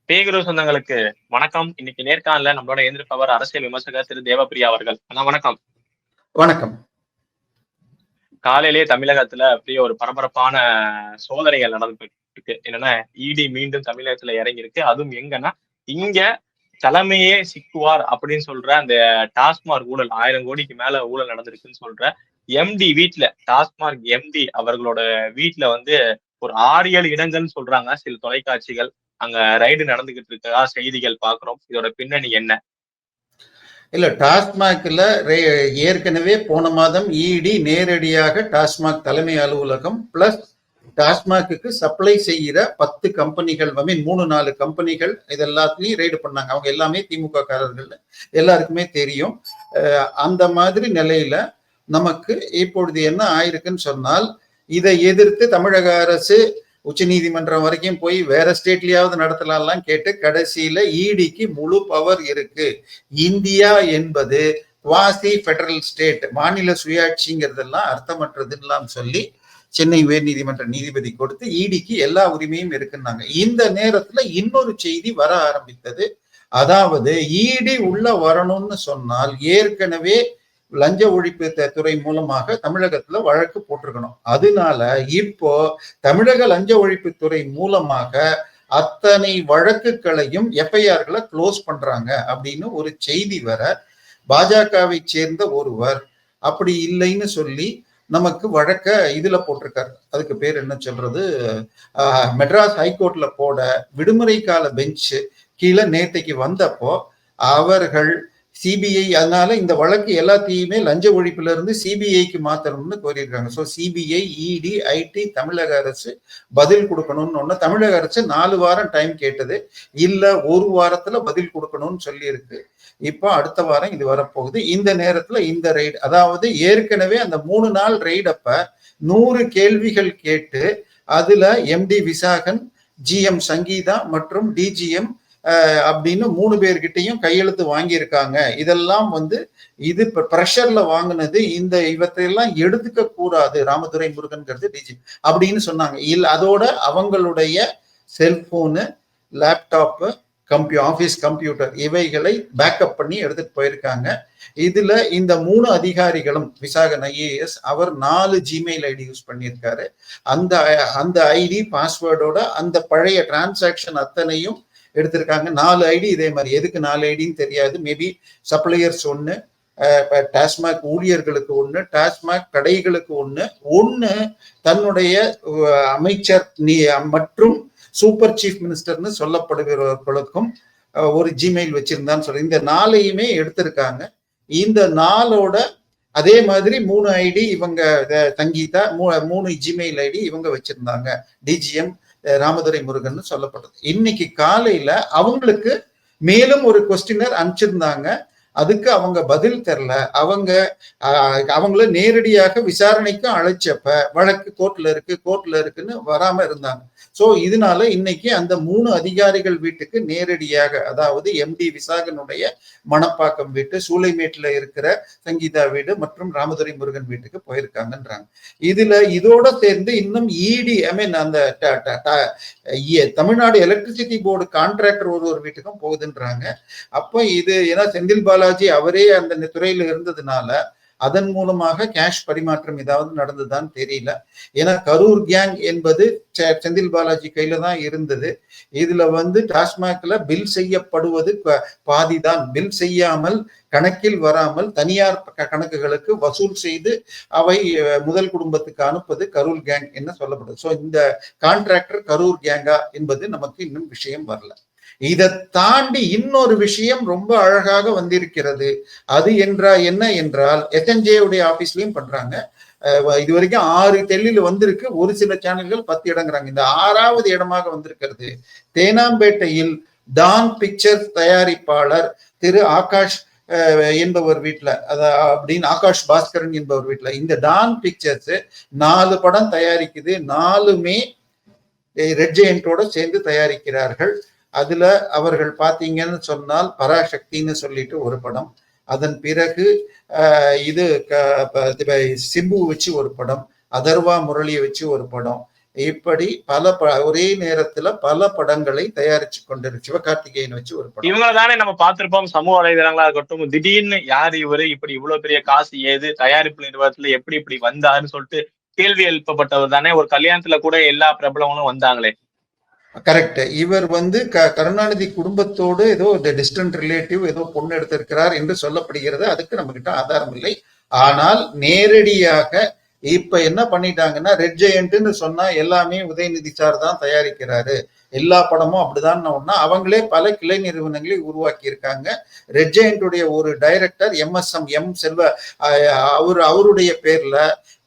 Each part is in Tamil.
பேகுரு சொந்தங்களுக்கு வணக்கம். இன்னைக்கு நேர்காணல நம்மளோட எந்திருப்பவர் அரசியல் விமர்சகர் திரு தேவப்பிரியா அவர்கள். அண்ணா வணக்கம். வணக்கம். காலையிலேயே தமிழகத்துல அப்படியே ஒரு பரபரப்பான சோதனைகள் நடந்துட்டு இருக்கு. என்னன்னா இடி மீண்டும் தமிழகத்துல இறங்கியிருக்கு. அதுவும் எங்கன்னா இங்க தலைமையே சிக்குவார் அப்படின்னு சொல்ற அந்த டாஸ்மாக் ஊழல் 1000 கோடிக்கு மேல ஊழல் நடந்திருக்குன்னு சொல்ற எம்டி வீட்டுல டாஸ்மாக் எம்டி அவர்களோட வீட்டுல வந்து ஒரு 6-7 இடங்கள்னு சொல்றாங்க சில தொலைக்காட்சிகள். அங்க ரைடு நடந்துகிட்டு இருக்கா செய்திகள் பாக்குறோம். இதோட பின்னணி என்ன? இல்ல, டாஸ்மாக்ல ஏற்கனவே போன மாதம் இடி நேரடியாக டாஸ்மாக் தலைமை அலுவலகம் பிளஸ் டாஸ்மாக்கு சப்ளை செய்கிற 10 கம்பெனிகள், 3-4 கம்பெனிகள் இதெல்லாத்தையும் ரைடு பண்ணாங்க. அவங்க எல்லாமே திமுக காரர்கள், எல்லாருக்குமே தெரியும். அந்த மாதிரி நிலையில நமக்கு இப்பொழுது என்ன ஆயிருக்குன்னு சொன்னால், இதை எதிர்த்து தமிழக அரசு உச்ச நீதிமன்றம் வரைக்கும் போய் வேற ஸ்டேட்லயாவது நடத்தலாம் கேட்டு கடைசியில இடிக்கு முழு பவர் இருக்கு. இந்தியா என்பது குவாசி பெடரல் ஸ்டேட், மாநில சுயாட்சிங்கிறதெல்லாம் அர்த்தமற்றதுன்னு சொல்லி சென்னை உயர் நீதிமன்ற நீதிபதி கொடுத்து இடிக்கு எல்லா உரிமையும் இருக்குன்னாங்க. இந்த நேரத்துல இன்னொரு செய்தி வர ஆரம்பித்தது. அதாவது இடி உள்ள வரணும்னு சொன்னால் ஏற்கனவே லஞ்ச ஒழிப்பு துறை மூலமாக தமிழகத்துல வழக்கு போட்டிருக்கணும். அதனால இப்போ தமிழக லஞ்ச ஒழிப்பு துறை மூலமாக அத்தனை வழக்குகளையும் எஃப்ஐஆர்களை க்ளோஸ் பண்றாங்க அப்படின்னு ஒரு செய்தி வர, பாஜகவை சேர்ந்த ஒருவர் அப்படி இல்லைன்னு சொல்லி நமக்கு வழக்க இதுல போட்டிருக்காரு. அதுக்கு பேர் என்ன சொல்றது, மெட்ராஸ் ஹைகோர்ட்ல போட விடுமுறை கால பெஞ்சு கீழே நேற்றைக்கு வந்தப்போ அவர்கள் சிபிஐ, அதனால இந்த வழக்கு எல்லாத்தையுமே லஞ்ச ஒழிப்புல இருந்து சிபிஐக்கு மாத்தணும்னு கோரியிருக்காங்க. ஸோ சிபிஐ, இடி, ஐடி தமிழக அரசு பதில் கொடுக்கணும்னு ஒண்ணு. தமிழக அரசு 4 வாரம் டைம் கேட்டது, இல்ல 1 வாரத்துல பதில் கொடுக்கணும்னு சொல்லி இருக்கு. இப்போ அடுத்த வாரம் இது வரப்போகுது. இந்த நேரத்துல இந்த ரைடு, அதாவது ஏற்கனவே அந்த 3 நாள் ரைடு அப்ப 100 கேள்விகள் கேட்டு அதுல எம்டி விசாகன், ஜிஎம் சங்கீதா மற்றும் டிஜிஎம் அப்படின்னு 3 பேர்கிட்டையும் கையெழுத்து வாங்கியிருக்காங்க. இதெல்லாம் இது பிரஷர்ல வாங்கினது. இவற்றையெல்லாம் எடுத்துக்க கூடாது ராமதுரை முருகன்கிறது டிஜி அப்படின்னு சொன்னாங்க. அதோட அவங்களுடைய செல்போனு, லேப்டாப்பு, ஆபீஸ் கம்ப்யூட்டர் இவைகளை பேக்கப் பண்ணி எடுத்துட்டு போயிருக்காங்க. இதுல இந்த 3 அதிகாரிகளும், விசாகன் ஐஏஎஸ் அவர் 4 ஜிமெயில் ஐடி யூஸ் பண்ணியிருக்காரு. அந்த ஐடி பாஸ்வேர்டோட அந்த பழைய டிரான்சாக்சன் அத்தனையும் எடுத்திருக்காங்க. 4 ஐடி இதே மாதிரி. எதுக்கு 4 ஐடின்னு தெரியாது. மேபி சப்ளையர்ஸ் ஒண்ணு, டாஸ்மாக் ஊழியர்களுக்கு ஒண்ணு, டாஸ்மாக் கடைகளுக்கு ஒண்ணு தன்னுடைய அமைச்சர் மற்றும் சூப்பர் சீஃப் மினிஸ்டர்னு சொல்லப்படுகிறவர்களுக்கும் ஒரு ஜிமெயில் வச்சிருந்தான்னு சொல்லி இந்த 4ஐயுமே எடுத்திருக்காங்க. இந்த 4ஓட அதே மாதிரி 3 ஐடி இவங்க சங்கீதா, 3 ஜிமெயில் ஐடி இவங்க வச்சிருந்தாங்க. டிஜிஎம் ராமதுரை முருகன் சொல்லப்பட்டது. இன்னைக்கு காலையில அவங்களுக்கு மேலும் ஒரு கொஸ்டினர் அனுப்பிச்சிருந்தாங்க. அதுக்கு அவங்க பதில் தரல. அவங்கள நேரடியாக விசாரணைக்கும் அழைச்சப்ப வழக்கு கோர்ட்ல இருக்குன்னு வராம இருந்தாங்க. சோ இதனால இன்னைக்கு அந்த 3 அதிகாரிகள் வீட்டுக்கு நேரடியாக, அதாவது எம்டி விசாகனுடைய மணப்பாக்கம் வீட்டு, சூளைமேட்டுல இருக்கிற சங்கீதா வீடு மற்றும் ராமதுரை முருகன் வீட்டுக்கு போயிருக்காங்கன்றாங்க. இதோட சேர்ந்து இன்னும் இடி, அந்த தமிழ்நாடு எலக்ட்ரிசிட்டி போர்டு கான்ட்ராக்டர் ஒரு வீட்டுக்கும் போகுதுன்றாங்க. அப்ப இது ஏன்னா செந்தில் பாலாஜி அவரே அந்த துறையில இருந்ததுனால அதன் மூலமாக கேஷ் பரிமாற்றம் ஏதாவது நடந்ததுதான் தெரியல. ஏன்னா கரூர் கேங் என்பது செந்தில் பாலாஜி கையில தான் இருந்தது. இதுல டாஸ்மாக்ல பில் செய்யப்படுவது பாதிதான். பில் செய்யாமல், கணக்கில் வராமல் தனியார் கணக்குகளுக்கு வசூல் செய்து அவை முதல் குடும்பத்துக்கு அனுப்பது கரூர் கேங் என்ன சொல்லப்படுது. சோ இந்த கான்ட்ராக்டர் கரூர் கேங்கா என்பது நமக்கு இன்னும் விஷயம் வரல. இதை தாண்டி இன்னொரு விஷயம் ரொம்ப அழகாக வந்திருக்கிறது. அது என்ன என்றால் எஸ்என்ஜே உடைய ஆபீஸ்லயும் பண்றாங்க. இது வரைக்கும் 6 டெல்லியில வந்திருக்கு. ஒரு சில சேனல்கள் 10 இடங்கிறாங்க. இந்த 6வது இடமாக வந்திருக்கிறது தேனாம்பேட்டையில் டான் பிக்சர்ஸ் தயாரிப்பாளர் திரு ஆகாஷ் என்பவர் வீட்டுல, அப்படின்னு ஆகாஷ் பாஸ்கரன் என்பவர் வீட்டுல இந்த டான் பிக்சர்ஸ் 4 படம் தயாரிக்குது. 4மே ரெட் ஜெயண்டோட சேர்ந்து தயாரிக்கிறார்கள். அதுல அவர்கள் பாத்தீங்கன்னு சொன்னால் பராசக்தின்னு சொல்லிட்டு ஒரு படம், அதன் பிறகு இது சிம்பு வச்சு ஒரு படம், அதர்வா முரளியை வச்சு ஒரு படம், இப்படி ஒரே நேரத்துல பல படங்களை தயாரிச்சு கொண்டிருக்கு. சிவகார்த்திகேயன் வச்சு ஒரு படம். இவங்க தானே நம்ம பார்த்திருப்போம் சமூக வலைதளங்களா இருக்கட்டும், திடீர்னு யார் இவரு, இப்படி இவ்வளவு பெரிய காசு ஏது, தயாரிப்பு நிறுவனத்துல எப்படி இப்படி வந்தாருன்னு சொல்லிட்டு கேள்வி எழுப்பப்பட்டவர் தானே. ஒரு கல்யாணத்துல கூட எல்லா பிரபலங்களும் வந்தாங்களே. கரெக்ட். இவர் கருணாநிதி குடும்பத்தோடு ஏதோ டிஸ்டன்ட் ரிலேட்டிவ் ஏதோ பொண்ணு எடுத்திருக்கிறார் என்று சொல்லப்படுகிறது. அதுக்கு நம்ம கிட்ட ஆதாரம் இல்லை. ஆனால் நேரடியாக இப்ப என்ன பண்ணிட்டாங்கன்னா, ரெட் ஜெயண்ட்னு சொன்னா எல்லாமே உதயநிதி சார் தான் தயாரிக்கிறாரு, எல்லா படமும் அப்படிதான் ஒன்னா அவங்களே பல கிளை நிறுவனங்களை உருவாக்கி இருக்காங்க. ரெட் ஜெயண்ட்டுடைய ஒரு டைரக்டர் MSM எம் செல்வ அவருடைய பேர்ல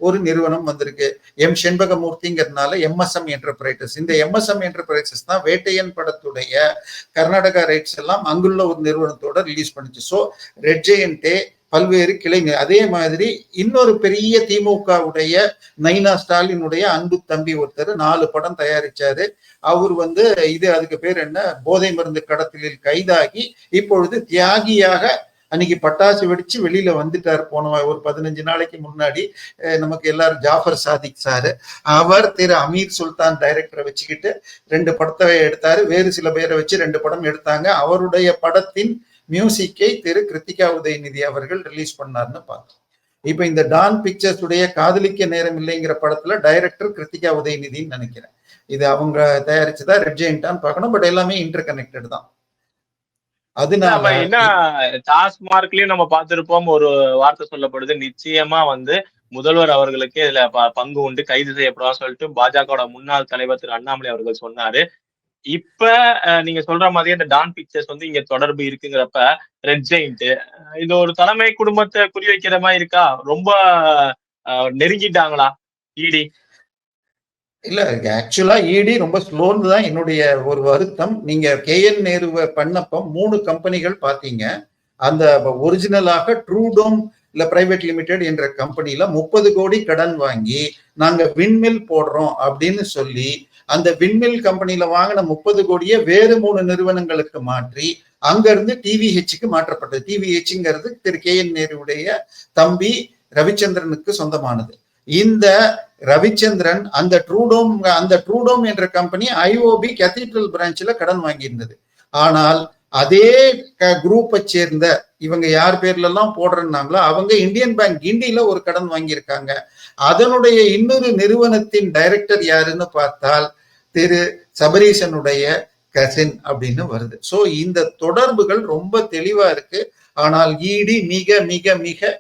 ஒரு நிறுவனம் வந்திருக்கு, எம் செண்பகமூர்த்திங்கிறதுனால MSM என்டர்பிரைசஸ். இந்த MSM என்டர்பிரைசஸ் தான் வேட்டையன் படத்துடைய கர்நாடகா ரைட்ஸ் எல்லாம் அங்குள்ள ஒரு நிறுவனத்தோட ரிலீஸ் பண்ணுச்சு. ஸோ ரெட் ஜெயண்டே பல்வேறு கிளை. அதே மாதிரி இன்னொரு பெரிய திமுகவுடைய நைனா ஸ்டாலினுடைய அன்பு தம்பி ஒருத்தர் 4 படம் தயாரிச்சாரு. அவர் அதுக்கு பேர் என்ன, போதை மருந்து கடத்தலில் கைதாகி இப்பொழுது தியாகியாக அன்னைக்கு பட்டாசு வெடிச்சு வெளியில வந்துட்டார். போன ஒரு 15 நாளைக்கு முன்னாடி நமக்கு எல்லாரும் ஜாஃபர் சாதிக் சாரு, அவர் திரு அமீர் சுல்தான் டைரக்டரை வச்சுக்கிட்டு 2 படத்தை எடுத்தாரு. வேறு சில பேரை வச்சு 2 படம் எடுத்தாங்க. அவருடைய படத்தின் மியூசிக்கை திரு கிருத்திகா உதயநிதி அவர்கள் ரிலீஸ் பண்ணார்னு பார்த்தோம். இப்ப இந்த டான் பிக்சர்ஸ் உடைய காதலிக்க நேரம் இல்லைங்கிற படத்துல டைரக்டர் கிருத்திகா உதயநிதினு நினைக்கிறேன். இது அவங்க தயாரிச்சுதா ரெட் ஜெயண்டான்னு பார்க்கணும். பட் எல்லாமே இன்டர் கனெக்டட் தான். அதனால என்ன டாஸ்மார்க்லயும் நம்ம பார்த்திருப்போம், ஒரு வார்த்தை சொல்லப்படுது, நிச்சயமா முதல்வர் அவர்களுக்கு இதுல பங்கு உண்டு, கைது செய்யப்படும் சொல்லிட்டு பாஜக முன்னாள் தலைவர் திரு அண்ணாமலை அவர்கள் சொன்னாரு. இப்ப நீங்க சொல்ற மாதிரி அந்த டான் பிக்சர்ஸ் இங்க தொடர்பு இருக்குங்கிறப்ப ரெட் ஜெயிண்ட் இது ஒரு தலைமை குடும்பத்தை குறி வைக்கிற மாதிரி இருக்கா? ரொம்ப நெருங்கிட்டாங்களா இடி? இல்ல, ஆக்சுவலா இடி ரொம்ப ஸ்லோன்னு தான் என்னுடைய ஒரு வருத்தம். நீங்க KN நேருவை பண்ணப்ப 3 கம்பெனிகள் பாத்தீங்க. அந்த ஒரிஜினலாக ட்ரூடோம் இல்ல பிரைவேட் லிமிடெட் என்ற கம்பெனில 30 கோடி கடன் வாங்கி நாங்க விண்மில் போடுறோம் அப்படின்னு சொல்லி அந்த விண்மில் கம்பெனில வாங்கின 30 கோடியை வேறு 3 நிறுவனங்களுக்கு மாற்றி அங்க இருந்து டிவிஹெச்சுக்கு மாற்றப்பட்டது. டிவிஹெச்ங்கிறது திரு KN நேருடைய தம்பி ரவிச்சந்திரனுக்கு சொந்தமானது. இந்த ரவிச்சந்திரன் அந்த ட்ரூடோம் என்ற கம்பெனி IOB கேத்தீட்ரல் பிரான்ச்ல கடன் வாங்கியிருந்தது. ஆனால் அதே குரூப்பை சேர்ந்த இவங்க யார் பேர்ல எல்லாம் போடுறாங்களோ அவங்க இந்தியன் பேங்க் கிண்டியில ஒரு கடன் வாங்கியிருக்காங்க. அதனுடைய இன்னொரு நிறுவனத்தின் டைரக்டர் யாருன்னு பார்த்தால் திரு சபரீசனுடைய கசின் அப்படின்னு வருது. சோ இந்த தொடர்புகள் ரொம்ப தெளிவா இருக்கு. ஆனால் இடி மிக மிக மிக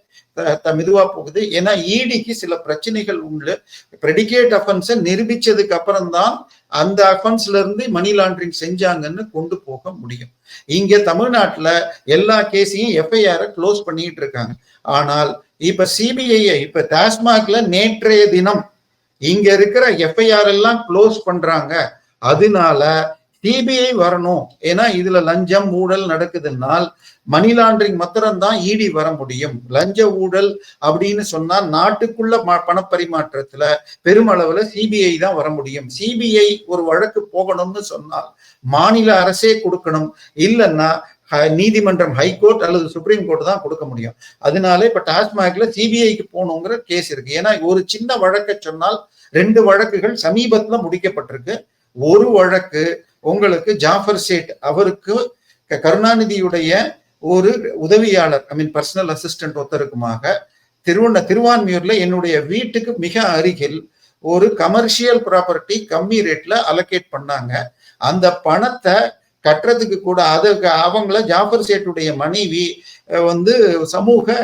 மெதுவா போகுது. ஏன்னா இடிக்கு சில பிரச்சனைகள் உண்டு. பிரெடிகேட் அஃபென்ஸை நிரூபிச்சதுக்கு அப்புறம் தான் அந்த அஃபென்ஸ்ல இருந்து மணி லாண்டரிங் செஞ்சாங்கன்னு கொண்டு போக முடியும். இங்க தமிழ்நாட்டுல எல்லா கேஸையும் FIR க்ளோஸ் பண்ணிட்டு இருக்காங்க. ஆனால் இப்ப CBI இப்ப டாஸ்மாக்ல நேற்றைய தினம் இங்க இருக்கிற FIR எல்லாம் க்ளோஸ் பண்றாங்க. அதனால CBI வரணும். ஏன்னா இதுல லஞ்சம் ஊழல் நடக்குதுன்னால் மணி லாண்டரிங் மாத்திரம்தான் இடி வர முடியும். லஞ்ச ஊழல் அப்படின்னு சொன்னா நாட்டுக்குள்ள பணப்பரிமாற்றத்துல பெருமளவுல CBI தான் வர முடியும். CBI ஒரு வழக்கு போகணும்னு சொன்னால் மாநில அரசே கொடுக்கணும், இல்லைன்னா நீதிமன்றம் ஹைகோர்ட் அல்லது சுப்ரீம் கோர்ட் தான் கொடுக்க முடியும். அதனால இப்ப டாஸ்மாக்ல CBIக்கு போகணுங்கிற கேஸ் இருக்கு. ஏன்னா ஒரு சின்ன வழக்கை சொன்னால் 2 வழக்குகள் சமீபத்துல முடிக்கப்பட்டிருக்கு. ஒரு வழக்கு உங்களுக்கு ஜாஃபர் சேட், அவருக்கு கருணாநிதியுடைய ஒரு உதவியாளர் பர்சனல் அசிஸ்டன்ட் ஒருத்தருக்குமாக திருவான்மியூர்ல என்னுடைய வீட்டுக்கு மிக அருகில் ஒரு கமர்ஷியல் ப்ராப்பர்ட்டி கம்மி ரேட்ல அலோகேட் பண்ணாங்க. அந்த பணத்தை கட்டுறதுக்கு கூட அதுக்கு அவங்கள ஜாஃபர் சேட்டுடைய மனைவி சமூக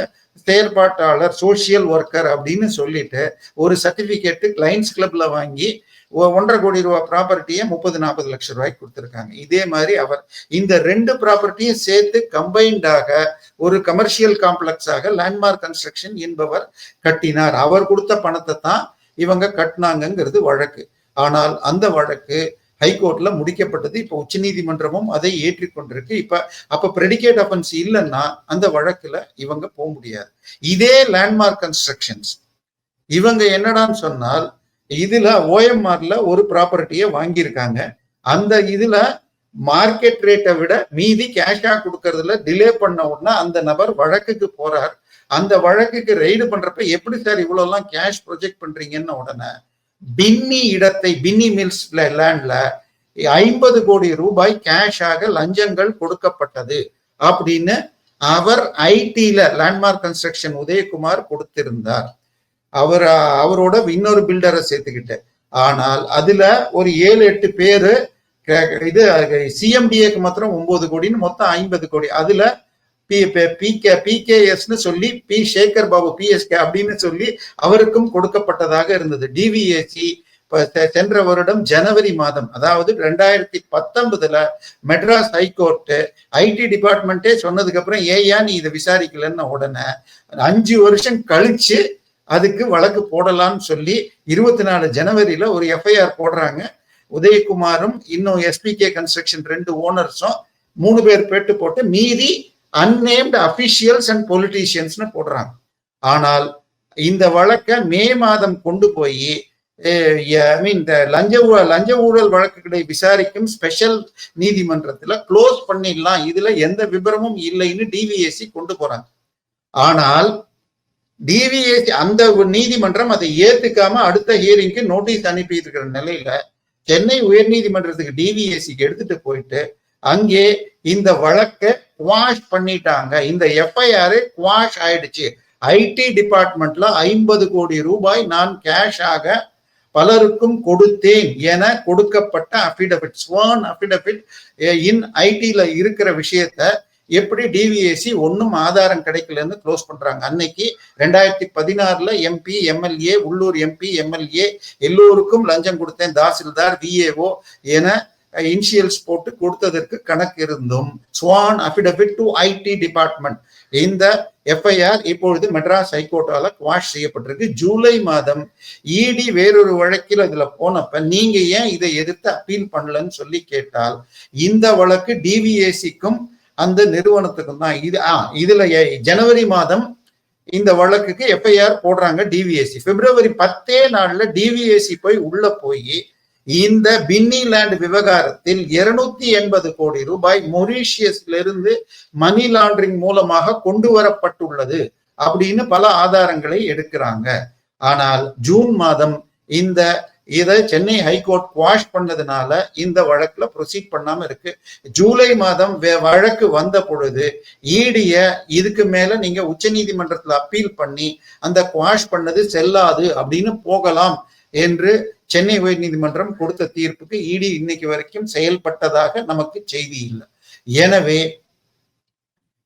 செயல்பாட்டாளர் சோசியல் ஒர்க்கர் அப்படின்னு சொல்லிட்டு ஒரு சர்டிபிகேட் லைன்ஸ் கிளப்ல வாங்கி 1.5 கோடி ரூபாய் ப்ராப்பர்ட்டியை 30-40 லட்சம் ரூபாய்க்கு கொடுத்திருக்காங்க. இதே மாதிரி அவர் இந்த 2 ப்ராப்பர்ட்டியும் சேர்த்து கம்பைன்டாக ஒரு கமர்ஷியல் காம்ப்ளெக்ஸாக லேண்ட்மார்க் கன்ஸ்ட்ரக்ஷன் என்பவர் கட்டினார். அவர் கொடுத்த பணத்தை தான் இவங்க கட்டினாங்கிறது வழக்கு. ஆனால் அந்த வழக்கு ஹைகோர்ட்ல முடிக்கப்பட்டது. இப்ப உச்ச நீதிமன்றமும் அதை ஏற்றிக்கொண்டிருக்கு. அப்ப பிரெடிகேட் அஃபென்ஸ் இல்லைன்னா அந்த வழக்குல இவங்க போக முடியாது. இதே லேண்ட்மார்க் கன்ஸ்ட்ரக்ஷன்ஸ் இவங்க என்னடான்னு சொன்னால் இதுல OMRல ஒரு ப்ராப்பர்ட்டியை வாங்கியிருக்காங்க. அந்த இதுல மார்க்கெட் ரேட்டை விட மீதி கேஷா கொடுக்கறதுல டிலே பண்ண உடனே அந்த நபர் வழக்குக்கு போறார். அந்த வழக்குக்கு ரெய்டு பண்றப்ப எப்படி சார் இவ்வளவு எல்லாம் கேஷ் ப்ரொஜெக்ட் பண்றீங்கன்னு உடனே பின்னி மில்ஸ் லேண்ட்ல 50 கோடி ரூபாய் கேஷாக லஞ்சங்கள் கொடுக்கப்பட்டது அப்படின்னு அவர் ஐடில லேண்ட்மார்க் கன்ஸ்ட்ரக்ஷன் உதயகுமார் கொடுத்திருந்தார். அவரோட இன்னொரு பில்டரை சேர்த்துக்கிட்டு. ஆனால் அதுல ஒரு 7-8 பேரு இது சிஎம்டிஏக்கு மாத்திரம் 9 கோடின்னு மொத்தம் 50 கோடி. அதுல பிகேஎஸ்ன்னு சொல்லி பி சேகர் பாபு பிஎஸ்கே அப்படின்னு சொல்லி அவருக்கும் கொடுக்கப்பட்டதாக இருந்தது. டிவிஏசி சென்ற வருடம் ஜனவரி மாதம், அதாவது 2019 மெட்ராஸ் ஹைகோர்ட் ஐடி டிபார்ட்மெண்ட்டே சொன்னதுக்கு அப்புறம் ஏயா நீ இதை விசாரிக்கலன்னு உடனே 5 வருஷம் கழிச்சு அதுக்கு வழக்கு போடலாம்னு சொல்லி 24 ஜனவரியில ஒரு எஃப்ஐஆர் போடுறாங்க. உதயகுமாரும் இன்னும் எஸ்பிகே கன்ஸ்ட்ரக்ஷன் 2 ஓனர்ஸும் 3 பேர் பேட்டு போட்டு மீதி அன்னேம்டு அபிஷியல்ஸ் அண்ட் பொலிட்டீஷியன்ஸ்னு போடுறாங்க. ஆனால் இந்த வழக்கை மே மாதம் கொண்டு போய் லஞ்ச ஊழல் வழக்குகளை விசாரிக்கும் ஸ்பெஷல் நீதிமன்றத்துல க்ளோஸ் பண்ணிடலாம், இதுல எந்த விபரமும் இல்லைன்னு டிவிஎஸ்சி கொண்டு போறாங்க. ஆனால் டிவிஎஸ்சி அந்த நீதிமன்றம் அதை ஏத்துக்காம அடுத்த ஹியரிங்க்கு நோட்டீஸ் அனுப்பி இருக்கிற நிலையில சென்னை உயர் நீதிமன்றத்துக்கு டிவிஎஸ்சிக்கு எடுத்துட்டு போயிட்டு அங்கே இந்த வழக்கை குவாஷ் பண்ணிட்டாங்க. இந்த எஃப்ஐஆர் குவாஷ் ஆயிடுச்சு. ஐடி டிபார்ட்மெண்ட்ல 50 கோடி ரூபாய் நான் கேஷாக பலருக்கும் கொடுத்தேன் என கொடுக்கப்பட்ட அபிடபிட், ஸ்வான் அபிடபிட் இன் ஐடில இருக்கிற விஷயத்த எப்படி டிவிஎஸ்சி ஒன்னும் ஆதாரம் கிடைக்கலன்னு க்ளோஸ் பண்றாங்க. அன்னைக்கு 2016 எம்பி எம்எல்ஏ உள்ளூர் எம்பி எம்எல்ஏ எல்லோருக்கும் லஞ்சம் கொடுத்தேன், தாசில்தார் விஏஓ என இனிஷியல்ஸ் போட்டு கொடுத்ததற்கு கணக்கு இருந்தும் Swan affidavit to IT department இந்த எஃப்ஐஆர் இப்பொழுது மெட்ராஸ் ஹைகோர்ட்டால குவாஷ் செய்யப்பட்டிருக்கு. ஜூலை மாதம் இடி வேறொரு வழக்கில் இதுல போனப்ப நீங்க ஏன் இதை எதிர்த்து அப்பீல் பண்ணலன்னு சொல்லி கேட்டால் இந்த வழக்கு டிவிஎஸ்சிக்கும் அந்த நிறுவனத்துக்கும் தான். இதுல ஜனவரி மாதம் இந்த வழக்குக்கு எஃப்ஐஆர் போடுறாங்க டிவிஎஸ்சி. பிப்ரவரி 10 டிவிஎஸ்சி போய் உள்ள போய் இந்த பின்னி லேண்ட் விவகாரத்தில் 280 கோடி ரூபாய் மொரீஷியஸ்ல இருந்து மணி லாண்டரிங் மூலமாக கொண்டு வரப்பட்டுள்ளது அப்படின்னு பல ஆதாரங்களை எடுக்கிறாங்க. ஆனால் ஜூன் மாதம் இதை சென்னை ஹைகோர்ட் குவாஷ் பண்ணதுனால இந்த வழக்குல ப்ரொசீட் பண்ணாம இருக்கு. ஜூலை மாதம் வழக்கு வந்த பொழுது ஈடிய இதுக்கு மேல நீங்க உச்ச நீதிமன்றத்துல அப்பீல் பண்ணி அந்த குவாஷ் பண்ணது செல்லாது அப்படின்னு போகலாம் என்று சென்னை உயர் நீதிமன்றம் கொடுத்த தீர்ப்புக்கு இடி இன்னைக்கு வரைக்கும் செயல்பட்டதாக நமக்கு செய்தி இல்லை. எனவே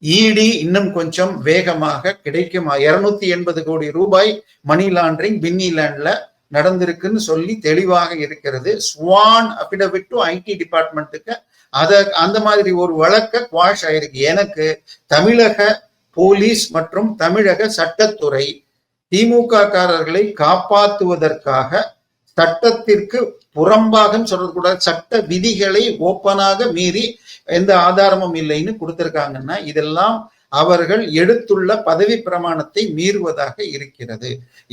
இடி இன்னும் கொஞ்சம் வேகமாக கிடைக்குமா? 280 கோடி ரூபாய் மணி லாண்டரிங் பின்னி லேண்ட்ல நடந்திருக்குன்னு சொல்லி தெளிவாக இருக்கிறது. ஸ்வான் அபிடபிட் டு ஐடி டிபார்ட்மெண்ட்டுக்கு அந்த மாதிரி ஒரு வழக்க குவாஷ் ஆயிருக்கு. எனக்கு தமிழக போலீஸ் மற்றும் தமிழக சட்டத்துறை திமுக காரர்களை காப்பாற்றுவதற்காக சட்டத்திற்கு புறம்பாக சொல்லக்கூடாது, சட்ட விதிகளை ஓப்பனாக மீறி எந்த ஆதாரமும் இல்லைன்னு கொடுத்திருக்காங்கன்னா இதெல்லாம் அவர்கள் எடுத்துள்ள பதவி பிரமாணத்தை மீறுவதாக இருக்கிறது.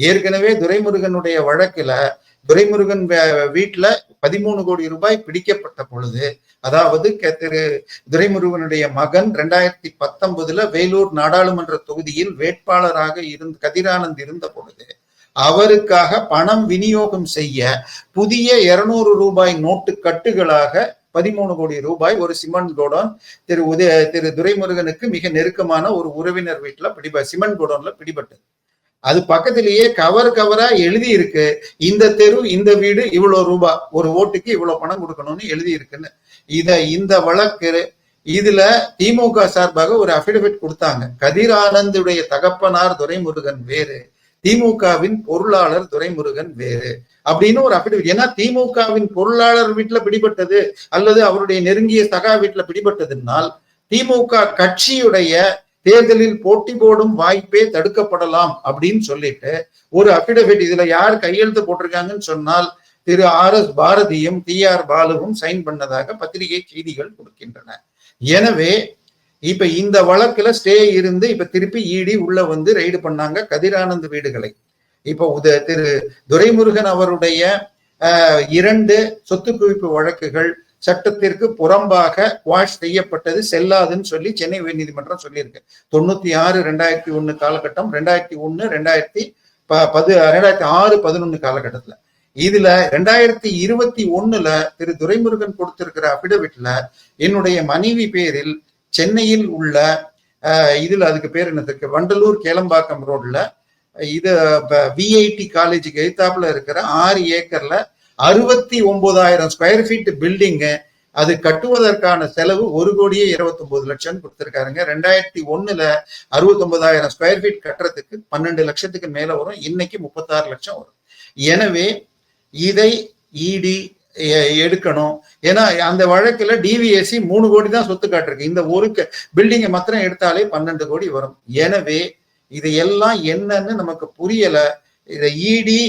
ஏற்கனவே துரைமுருகனுடைய வழக்குல துரைமுருகன் வீட்டுல 13 கோடி ரூபாய் பிடிக்கப்பட்ட பொழுது, அதாவது திரு துரைமுருகனுடைய மகன் 2019 வேலூர் நாடாளுமன்ற தொகுதியில் வேட்பாளராக கதிரானந்த் இருந்த பொழுது அவருக்காக பணம் விநியோகம் செய்ய புதிய 200 ரூபாய் நோட்டு கட்டுகளாக 13 கோடி ரூபாய் ஒரு சிமெண்ட் கோடவுன் திரு துரைமுருகனுக்கு மிக நெருக்கமான ஒரு உறவினர் வீட்டுல சிமெண்ட் கோடவுன்ல பிடிபட்டது. அது பக்கத்திலேயே கவரா எழுதி இருக்கு, இந்த தெரு இந்த வீடு இவ்வளவு ரூபாய், ஒரு ஓட்டுக்கு இவ்வளவு பணம் கொடுக்கணும்னு எழுதி இருக்குன்னு. இந்த வழக்கு இதுல திமுக சார்பாக ஒரு அபிடவிட் கொடுத்தாங்க. கதிரானந்துடைய தகப்பனார் துரைமுருகன் வேறு, திமுகவின் பொருளாளர் துரைமுருகன் வேறு அப்படின்னு ஒரு அபிடவிட். ஏன்னா திமுகவின் பொருளாளர் வீட்டுல பிடிபட்டது அல்லது அவருடைய நெருங்கிய சகா வீட்டுல பிடிபட்டதுனால் திமுக கட்சியுடைய தேர்தலில் போட்டி போடும் வாய்ப்பே தடுக்கப்படலாம் அப்படின்னு சொல்லிட்டு ஒரு அபிடவிட் இதுல யார் கையெழுத்து போட்டிருக்காங்கன்னு சொன்னால் திரு RS பாரதியும் TR பாலுவும் சைன் பண்ணதாக பத்திரிகை செய்திகள் கொடுக்கின்றன. எனவே இப்ப இந்த வழக்குல ஸ்டே இருந்து இப்ப திருப்பி இடி உள்ள வந்து ரெய்டு பண்ணாங்க கதிரானந்த் வீடுகளை. இப்போ திரு துரைமுருகன் அவருடைய 2 சொத்து குவிப்பு வழக்குகள் சட்டத்திற்கு புறம்பாக குவாஷ் செய்யப்பட்டது, செல்லாதுன்னு சொல்லி சென்னை உயர் நீதிமன்றம் சொல்லியிருக்கு. 96 2001 காலகட்டம், 2001 2006 2011 காலகட்டத்துல இதுல 2021 திரு துரைமுருகன் கொடுத்திருக்கிற அபிடவிட்ல என்னுடைய மனைவி பேரில் சென்னையில் உள்ள இதுல அதுக்கு பேர் என்னதுக்கு வண்டலூர் கேளம்பாக்கம் ரோட்ல இது விஐடி காலேஜுக்கு எதிர்த்தாப்புல இருக்கிற 6 ஏக்கர்ல 69,000 ஸ்கொயர் ஃபீட் பில்டிங்கு அது கட்டுவதற்கான செலவு 1,29,00,000 கொடுத்திருக்காருங்க. 2001 69,000 ஸ்கொயர் ஃபீட் கட்டுறதுக்கு 12 லட்சத்துக்கு மேல வரும். இன்னைக்கு 36 லட்சம் வரும். எனவே இதை இடி எடுக்கணும். ஏன்னா அந்த வழக்குல டிவிஎஸ்சி 3 கோடி தான் சொத்து காட்டிருக்கு. இந்த ஒரு பில்டிங்கை மாத்திரம் எடுத்தாலே 12 கோடி வரும். எனவே இதையெல்லாம் என்னன்னு நமக்கு புரியல. இதை இடி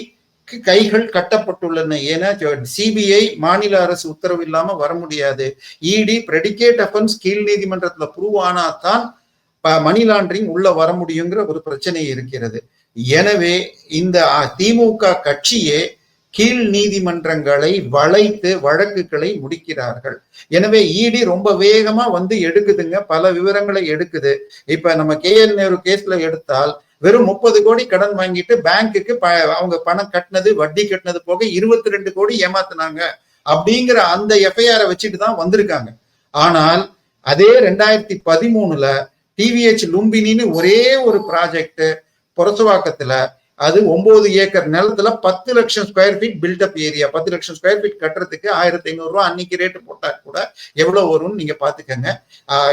கைகள் கட்டப்பட்டுள்ளன. ஏன்னா சிபிஐ மாநில அரசு உத்தரவு இல்லாம வர முடியாது. இடி பிரெடிகேட் அஃபென்ஸ் கீழ் நீதிமன்றத்துல ப்ரூவ் ஆனாதான் மணி லாண்டரிங் உள்ள வர முடியுங்கிற ஒரு பிரச்சனை இருக்கிறது. எனவே இந்த திமுக கட்சியே கீழ் நீதிமன்றங்களை வளைத்து வழக்குகளை முடிக்கிறார்கள். எனவே இடி ரொம்ப வேகமா வந்து எடுக்குதுங்க, பல விவரங்களை எடுக்குது. இப்ப நம்ம KL நேரு கேஸ்ல எடுத்தால் வெறும் 30 கோடி கடன் வாங்கிட்டு பேங்குக்கு அவங்க பணம் கட்டினது வட்டி கட்டினது போக 22 கோடி ஏமாத்தினாங்க அப்படிங்கிற அந்த எஃப்ஐஆரை வச்சுட்டு தான் வந்திருக்காங்க. ஆனால் அதே 2013 டிவிஹெச் லும்பினின்னு ஒரே ஒரு ப்ராஜெக்ட் புரசவாக்கத்துல அது 9 ஏக்கர் நிலத்துல 10 லட்சம் ஸ்கொயர் ஃபீட் பில்டப் ஏரியா, 10 லட்சம் ஸ்கொயர் ஃபீட் கட்டுறதுக்கு 1,500 ரூபாய் அன்னைக்கு ரேட்டு போட்டா கூட எவ்வளவு வரும்னு நீங்க பாத்துக்கங்க.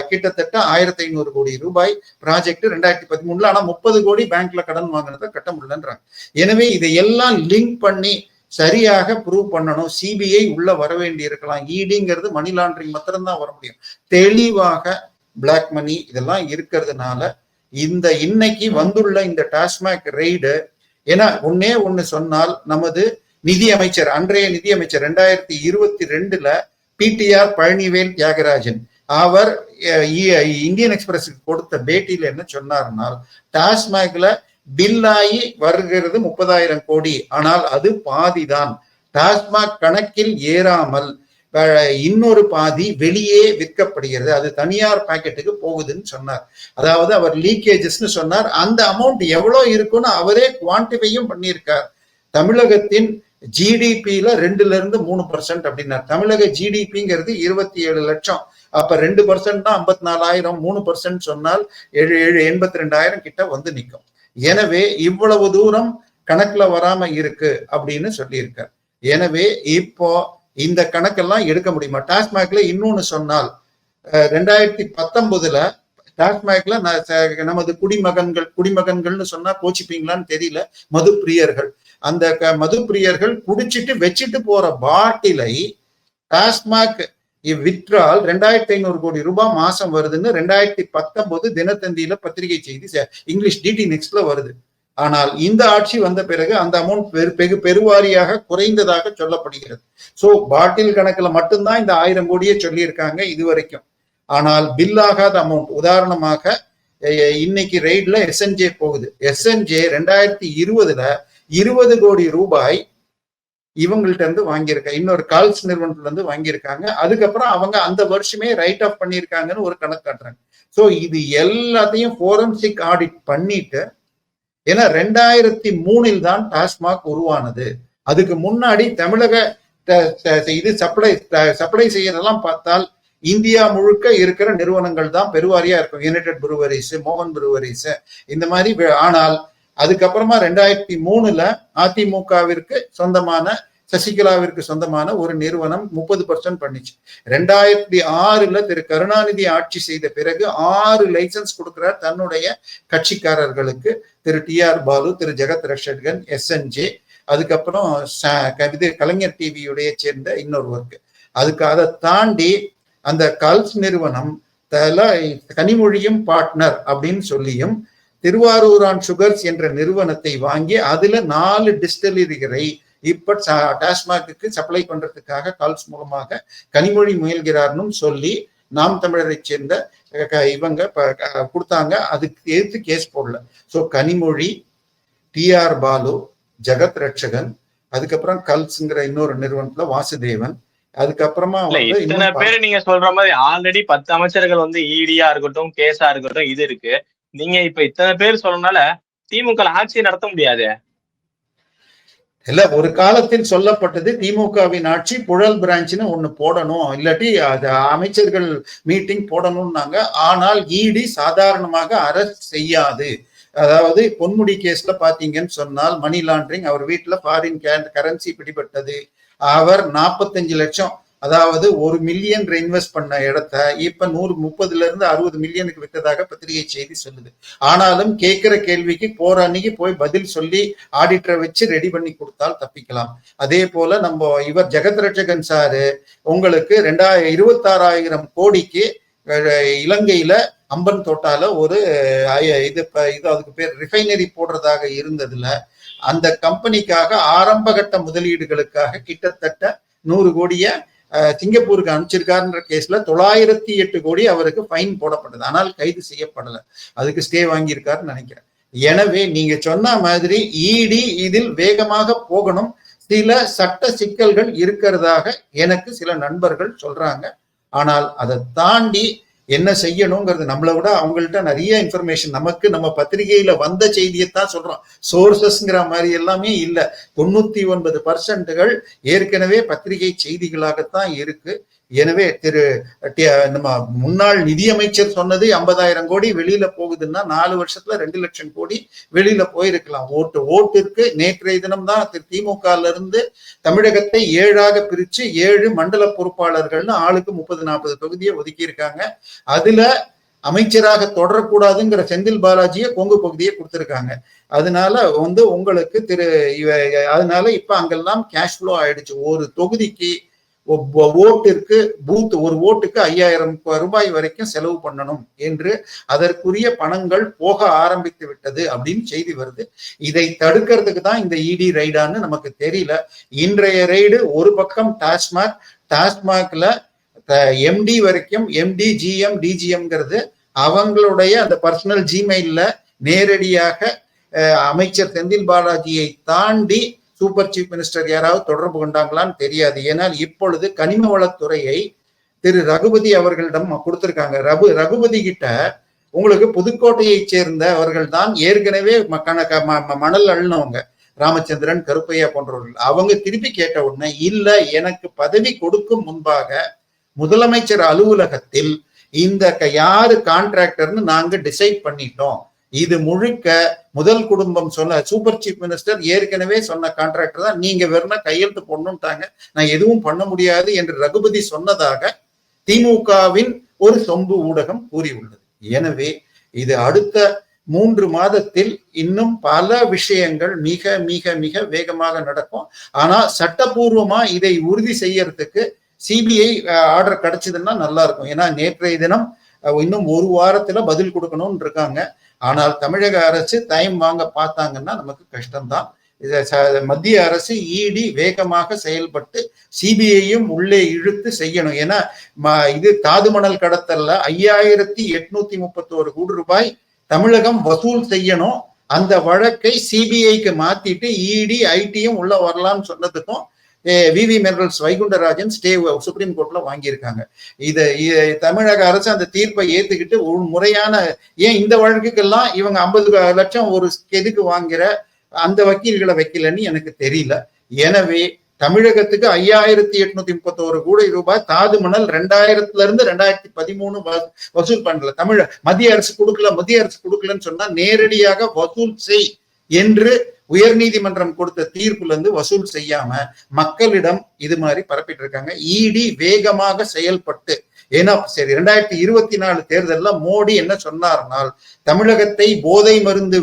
கிட்டத்தட்ட 1,500 கோடி ரூபாய் ப்ராஜெக்ட் 2013. ஆனா 30 கோடி பேங்க்ல கடன் வாங்கினதை கட்ட முடியலன்றாங்க. எனவே இதையெல்லாம் லிங்க் பண்ணி சரியாக ப்ரூவ் பண்ணணும். சிபிஐ உள்ள வர வேண்டி இருக்கலாம். இடிங்கிறது மணி லாண்டரிங் மாத்திரம்தான் வர முடியும். தெளிவாக பிளாக் மணி இதெல்லாம் இருக்கிறதுனால இந்த இன்னைக்கு வந்துள்ள இந்த டாஸ்மாக் ரெய்டு, ஏன்னா ஒண்ணு சொன்னால் நமது நிதியமைச்சர், அன்றைய நிதியமைச்சர் 2022 PTR பழனிவேல் தியாகராஜன் அவர் இந்தியன் எக்ஸ்பிரஸுக்கு கொடுத்த பேட்டியில என்ன சொன்னார்னால், டாஸ்மாக்ல பில் ஆகி வருகிறது 30,000 கோடி, ஆனால் அது பாதிதான். டாஸ்மாக் கணக்கில் ஏறாமல் இன்னொரு பாதி வெளியே விற்கப்படுகிறது, அது தனியார் பாக்கெட்டுக்கு போகுதுன்னு சொன்னார். அதாவது அவர் லீக்கேஜஸ்ன்னு சொன்னார். அந்த அமௌண்ட் எவ்வளவு இருக்குன்னு அவரே குவான்டிஃபையும் பண்ணியிருக்கார். தமிழகத்தின் ஜிடிபியில 2-3% அப்படின்னார். தமிழக ஜிடிபிங்கிறது 27 லட்சம். அப்ப 2% தான் 54,000, 3% சொன்னால் 82,000 கிட்ட வந்து நிற்கும். எனவே இவ்வளவு தூரம் கணக்குல வராம இருக்கு அப்படின்னு சொல்லியிருக்கார். எனவே இப்போ இந்த கணக்கெல்லாம் எடுக்க முடியுமா? டாஸ்மாக்ல இன்னொன்னு சொன்னால் 2019 டாஸ்மாக்ல நமது குடிமகன்கள்னு சொன்னா கோச்சிப்பீங்களான்னு தெரியல, மது பிரியர்கள், அந்த மது பிரியர்கள் குடிச்சிட்டு வச்சுட்டு போற பாட்டிலை டாஸ்மாக் விற்றால் 2,500 கோடி ரூபாய் மாசம் வருதுன்னு 2019 தினத்தந்தியில பத்திரிகை செய்தி இங்கிலீஷ் டிடி நெக்ஸ்ட்ல வருது. ஆனால் இந்த ஆட்சி வந்த பிறகு அந்த அமௌண்ட் பெருவாரியாக குறைந்ததாக சொல்லப்படுகிறது. சோ பாட்டில் கணக்குல மட்டும்தான் இந்த 1000 கோடியே சொல்லியிருக்காங்க இதுவரைக்கும். ஆனால் பில் ஆகாத அமௌண்ட், உதாரணமாக இன்னைக்கு ரெய்ட்ல எஸ்என்ஜே போகுது. எஸ்என்ஜே 2020 20 கோடி ரூபாய் இவங்கள்ட்ட இருந்து வாங்கியிருக்க, இன்னொரு கால்ஸ் நிறுவனத்துல இருந்து வாங்கியிருக்காங்க. அதுக்கப்புறம் அவங்க அந்த வருஷமே ரைட் ஆஃப் பண்ணியிருக்காங்கன்னு ஒரு கணக்கு காட்டுறாங்க. சோ இது எல்லாத்தையும் ஃபோரன்சிக் ஆடிட் பண்ணிட்டு, ஏன்னா 2003 தான் டாஸ்மாக் உருவானது. அதுக்கு முன்னாடி தமிழக இது சப்ளை செய்யறதெல்லாம் பார்த்தால் இந்தியா முழுக்க இருக்கிற நிறுவனங்கள் தான் பெருவாரியா இருக்கும். யுனைடெட் ப்ரூவரிஸ், மோகன் ப்ரூவரிஸ், இந்த மாதிரி. ஆனால் அதுக்கப்புறமா 2003 அதிமுகவிற்கு சொந்தமான, சசிகலாவிற்கு சொந்தமான ஒரு நிறுவனம் 30% பண்ணிச்சு. 2006 திரு கருணாநிதி ஆட்சி செய்த பிறகு 6 லைசன்ஸ் கொடுக்கிறார் தன்னுடைய கட்சிக்காரர்களுக்கு. திரு TR பாலு, திரு ஜெகத் ரட்சகன், SNJ, அதுக்கப்புறம் இது கலைஞர் டிவியுடைய சேர்ந்த இன்னொருவருக்கு. அதுக்கு அதை தாண்டி அந்த கல்ஸ் நிறுவனம் கனிமொழியும் பார்ட்னர் அப்படின்னு சொல்லியும் திருவாரூரான் சுகர்ஸ் என்ற நிறுவனத்தை வாங்கி அதுல 4 டிஸ்டிலரிகளை இப்ப டாஸ்மாக்கு சப்ளை பண்றதுக்காக கால்ஸ் மூலமாக கனிமொழி முயல்கிறார்னு சொல்லி நாம் தமிழரை சேர்ந்த இவங்க கொடுத்தாங்க. அதுக்கு எதிர்த்து கேஸ் போடல. சோ கனிமொழி, TR பாலு, ஜெகத் ரட்சகன், அதுக்கப்புறம் கல்ஸ்ங்கிற இன்னொரு நிறுவனத்துல வாசுதேவன், அதுக்கப்புறமா இத்தனை பேரு நீங்க சொல்ற மாதிரி ஆல்ரெடி 10 அமைச்சர்கள் வந்து இடியா இருக்கட்டும், கேஸா இருக்கட்டும், இது இருக்கு. நீங்க இப்ப இத்தனை பேர் சொல்றதுனால திமுக ஆட்சியை நடத்த முடியாது. இல்ல, ஒரு காலத்தில் சொல்லப்பட்டது திமுகவின் ஆட்சி புழல் பிரான்ச்னு ஒண்ணு போடணும், இல்லாட்டி அது அமைச்சர்கள் மீட்டிங் போடணும்னாங்க. ஆனால் இடி சாதாரணமாக அரெஸ்ட் செய்யாது. அதாவது பொன்முடி கேஸ்ல பாத்தீங்கன்னு சொன்னால் மணி லாண்டரிங், அவர் வீட்டுல ஃபாரின் கரன்சி பிடிபட்டது. அவர் 45 லட்சம், அதாவது 1 மில்லியன் இன்வெஸ்ட் பண்ண இடத்த இப்ப 130 மில்லியனுக்கு வித்ததாக பத்திரிகை செய்தி சொல்லுது. ஆனாலும் கேட்கிற கேள்விக்கு போற அன்னைக்கு போய் பதில் சொல்லி ஆடிட்டரை வச்சு ரெடி பண்ணி கொடுத்தால் தப்பிக்கலாம். அதே போல நம்ம இவர் ஜெகத் ரட்சகன் சாரு உங்களுக்கு 26,000 கோடிக்கு இலங்கையில அம்பன் தோட்டால ஒரு இது அதுக்கு பேர் ரிஃபைனரி போடுறதாக இருந்ததுல அந்த கம்பெனிக்காக ஆரம்பகட்ட முதலீடுகளுக்காக கிட்டத்தட்ட 100 கோடிய சிங்கப்பூருக்கு அனுப்பிச்சிருக்காருன்ற கேஸ்ல 908 கோடி அவருக்கு ஃபைன் போடப்பட்டது. ஆனால் கைது செய்யப்படல. அதுக்கு ஸ்டே வாங்கியிருக்காருன்னு நினைக்கிறேன். எனவே நீங்க சொன்ன மாதிரி இடி இதில் வேகமாக போகணும். சில சட்ட சிக்கல்கள் இருக்கிறதாக எனக்கு சில நண்பர்கள் சொல்றாங்க. ஆனால் அதை தாண்டி என்ன செய்யணுங்கிறது நம்மளை விட அவங்கள்ட்ட நிறைய இன்ஃபர்மேஷன், நமக்கு நம்ம பத்திரிகையில வந்த செய்தியைத்தான் சொல்றோம். சோர்சஸ்ங்கிற மாதிரி எல்லாமே இல்ல. 99% ஏற்கனவே பத்திரிகை செய்திகளாகத்தான் இருக்கு. எனவே நம்ம முன்னாள் நிதியமைச்சர் சொன்னது 50,000 கோடி வெளியில போகுதுன்னா 4 வருஷத்துல 2 லட்சம் கோடி வெளியில போயிருக்கலாம். ஓட்டிற்கு நேற்றைய தினம் தான் திமுக இருந்து தமிழகத்தை 7ஆக பிரிச்சு 7 மண்டல பொறுப்பாளர்கள்னு ஆளுக்கு 30-40 தொகுதியை ஒதுக்கி இருக்காங்க. அதுல அமைச்சராக தொடரக்கூடாதுங்கிற செந்தில் பாலாஜியை கொங்கு பகுதியை கொடுத்திருக்காங்க. அதனால உங்களுக்கு அதனால இப்ப அங்கெல்லாம் கேஷ் ஃப்ளோ ஆயிடுச்சு. ஒரு தொகுதிக்கு ஓட்டிற்கு ஒரு ஓட்டுக்கு 5,000 ரூபாய் வரைக்கும் செலவு பண்ணணும் என்று அதற்குரிய பணங்கள் போக ஆரம்பித்து விட்டது அப்படின்னு செய்தி வருது. இதை தடுக்கிறதுக்கு தான் இந்த இடி ரைடான்னு நமக்கு தெரியல. இன்றைய ரைடு ஒரு பக்கம் டாஸ்மாக்ல எம்டி வரைக்கும், எம்டி ஜிஎம் டிஜிஎம்ங்கிறது அவங்களுடைய அந்த பர்சனல் ஜிமெயில்ல நேரடியாக அமைச்சர் செந்தில் பாலாஜியை தாண்டி சூப்பர் சீஃப் மினிஸ்டர் யாராவது தொடர்பு கொண்டாங்களான்னு தெரியாது. ஏன்னால் இப்பொழுது கனிம வளத்துறையை திரு ரகுபதி அவர்களிடம் கொடுத்திருக்காங்க. ரகுபதி கிட்ட உங்களுக்கு புதுக்கோட்டையை சேர்ந்த அவர்கள் தான் ஏற்கனவே மணல் அள்ளினவங்க, ராமச்சந்திரன், கருப்பையா போன்றவர்கள். அவங்க திருப்பி கேட்ட உடனே இல்ல, எனக்கு பதவி கொடுக்கும் முன்பாக முதலமைச்சர் அலுவலகத்தில் இந்த யாரு கான்ட்ராக்டர்னு நாங்க டிசைட் பண்ணிட்டோம். இது முழுக்க முதல் குடும்பம் சொன்ன சூப்பர் சீஃப் மினிஸ்டர் ஏற்கனவே சொன்ன கான்ட்ராக்டர் தான், நீங்க வெறும் கையெழுத்து போடணும்ட்டாங்க, நான் எதுவும் பண்ண முடியாது என்று ரகுபதி சொன்னதாக திமுகவின் ஒரு சொம்பு ஊடகம் கூறியுள்ளது. எனவே இது அடுத்த 3 மாதத்தில் இன்னும் பல விஷயங்கள் மிக மிக மிக வேகமாக நடக்கும். ஆனா சட்டபூர்வமா இதை உறுதி செய்யறதுக்கு சிபிஐ ஆர்டர் கிடைச்சதுன்னா நல்லா இருக்கும். ஏன்னா நேற்றைய தினம் இன்னும் 1 வாரத்துல பதில் கொடுக்கணும்னு இருக்காங்க. ஆனால் தமிழக அரசு டைம் வாங்க பார்த்தாங்கன்னா நமக்கு கஷ்டம்தான். மத்திய அரசு இடி வேகமாக செயல்பட்டு சிபிஐயும் உள்ளே இழுத்து செய்யணும். ஏன்னா இது தாது மணல் கடத்தல்ல 5,831 கோடி ரூபாய் தமிழகம் வசூல் செய்யணும். அந்த வழக்கை சிபிஐக்கு மாத்திட்டு இடி ஐடியும் உள்ள வரலாம்னு சொன்னதுக்கும் VV minerals Vaikundarajan stay supreme கோர்ட்ல வாங்கியிருக்காங்க. இதை தமிழக அரசு அந்த தீர்ப்பை ஏத்துக்கிட்டு ஒரு முறையான, ஏன் இந்த வழக்குக்கெல்லாம் இவங்க 50 லட்சம் ஒரு எதுக்கு வாங்குற அந்த வக்கீல்களை வைக்கலன்னு எனக்கு தெரியல. எனவே தமிழகத்துக்கு 5,831 கோடி ரூபாய் தாது மணல் 2000 இருந்து 2013 வசூல் பண்ணல. மத்திய அரசு கொடுக்கலன்னு சொன்னா நேரடியாக வசூல் செய் என்று உயர் நீதிமன்றம் கொடுத்த தீர்ப்புல இருந்து வசூல் செய்யாம மக்களிடம் இது மாதிரி பரப்பிட்டு இருக்காங்க. இடி வேகமாக செயல்பட்டு, ஏன்னா சரி 2024 தேர்தல்ல மோடி என்ன சொன்னார்னால், தமிழகத்தை போதை மருந்து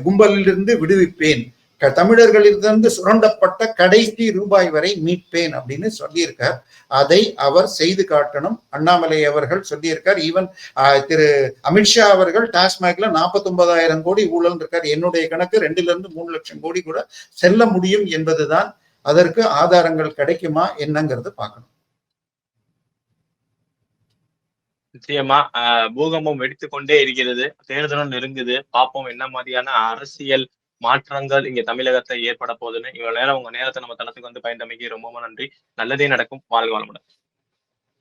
கும்பலிலிருந்து விடுவிப்பேன், தமிழர்களிலிருந்து சுரண்டப்பட்ட கடைசி ரூபாய் வரை மீட்பேன் அப்படின்னு சொல்லியிருக்கார். அதை அவர் செய்து காட்டணும். அண்ணாமலை அவர்கள் சொல்லியிருக்கார். ஈவன் திரு அமித்ஷா அவர்கள் டாஸ்மாக்ல 49,000 கோடி ஊழல் இருக்கார். என்னுடைய கணக்கு 2-3 லட்சம் கோடி கூட செல்ல முடியும் என்பதுதான். அதற்கு ஆதாரங்கள் கிடைக்குமா என்னங்கிறது பார்க்கணும். நிச்சயமா பூகம்பம் வெடித்து கொண்டே இருக்கிறது. தேர்தலும் நெருங்குது. பார்ப்போம் என்ன மாதிரியான அரசியல் மாற்றங்கள் இங்க தமிழகத்தை ஏற்பட போகுதுன்னு. இவ்வளவு நேரம் உங்க நேரத்தை நம்ம தளத்துக்கு வந்து பயந்தமைக்கு ரொம்ப நன்றி. நல்லதே நடக்கும். வாழ்க வளமுடன்.